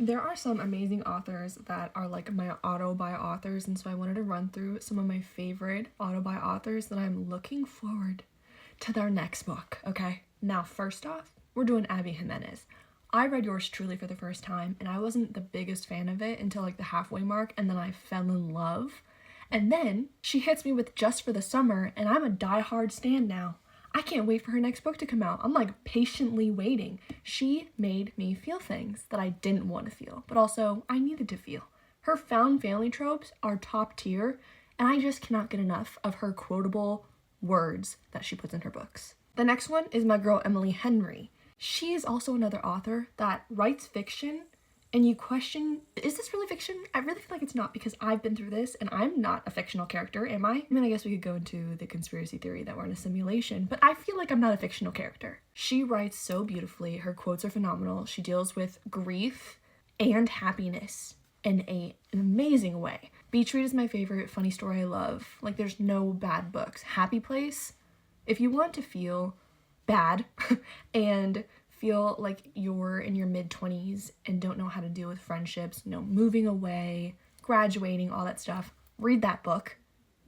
There are some amazing authors that are like my auto-buy authors, and so I wanted to run through some of my favorite auto-buy authors that I'm looking forward to their next book, okay? Now, first off, we're doing Abby Jimenez. I read Yours Truly for the first time, and I wasn't the biggest fan of it until like the halfway mark, and then I fell in love. And then she hits me with Just for the Summer, and I'm a die-hard stan now. I can't wait for her next book to come out. I'm like patiently waiting. She made me feel things that I didn't want to feel, but also I needed to feel. Her found family tropes are top tier, and I just cannot get enough of her quotable words that she puts in her books. The next one is my girl Emily Henry. She is also another author that writes fiction and you question, is this really fiction? I really feel like it's not, because I've been through this and I'm not a fictional character, am I? I mean, I guess we could go into the conspiracy theory that we're in a simulation, but I feel like I'm not a fictional character. She writes so beautifully. Her quotes are phenomenal. She deals with grief and happiness in an amazing way. Beach Read is my favorite funny story I love. Like, there's no bad books. Happy Place, if you want to feel bad and feel like you're in your mid-20s and don't know how to deal with friendships, moving away, graduating, all that stuff, read that book.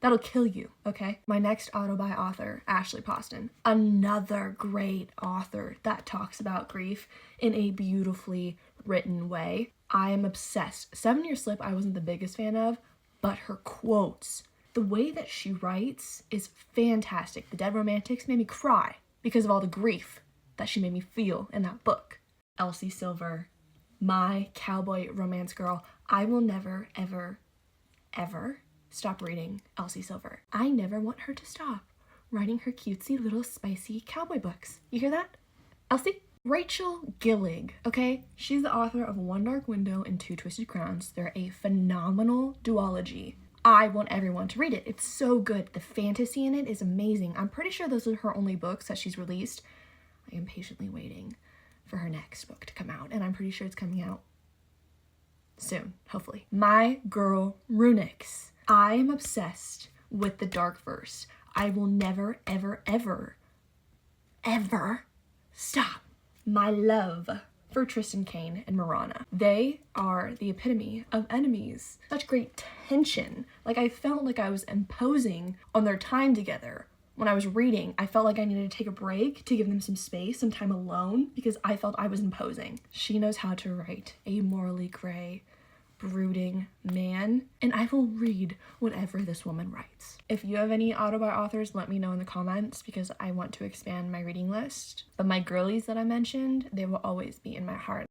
That'll kill you, okay? My next auto-buy author, Ashley Poston. Another great author that talks about grief in a beautifully written way. I am obsessed. 7 Year Slip I wasn't the biggest fan of, but her quotes, the way that she writes is fantastic. The Dead Romantics made me cry because of all the grief that she made me feel in that book. Elsie Silver, my cowboy romance girl. I will never, ever, ever stop reading Elsie Silver. I never want her to stop writing her cutesy little spicy cowboy books. You hear that, Elsie? Rachel Gillig, okay? She's the author of One Dark Window and Two Twisted Crowns. They're a phenomenal duology. I want everyone to read it. It's so good. The fantasy in it is amazing. I'm pretty sure those are her only books that she's released. I am patiently waiting for her next book to come out, and I'm pretty sure it's coming out soon, hopefully. My girl Runix. I am obsessed with the dark verse. I will never, ever, ever, ever stop. My love for Tristan Kane and Marana. They are the epitome of enemies. Such great tension. Like, I felt like I was imposing on their time together. When I was reading, I felt like I needed to take a break to give them some space, some time alone, because I felt I was imposing. She knows how to write a morally gray, brooding man, and I will read whatever this woman writes. If you have any auto-buy authors, let me know in the comments, because I want to expand my reading list. But my girlies that I mentioned, they will always be in my heart.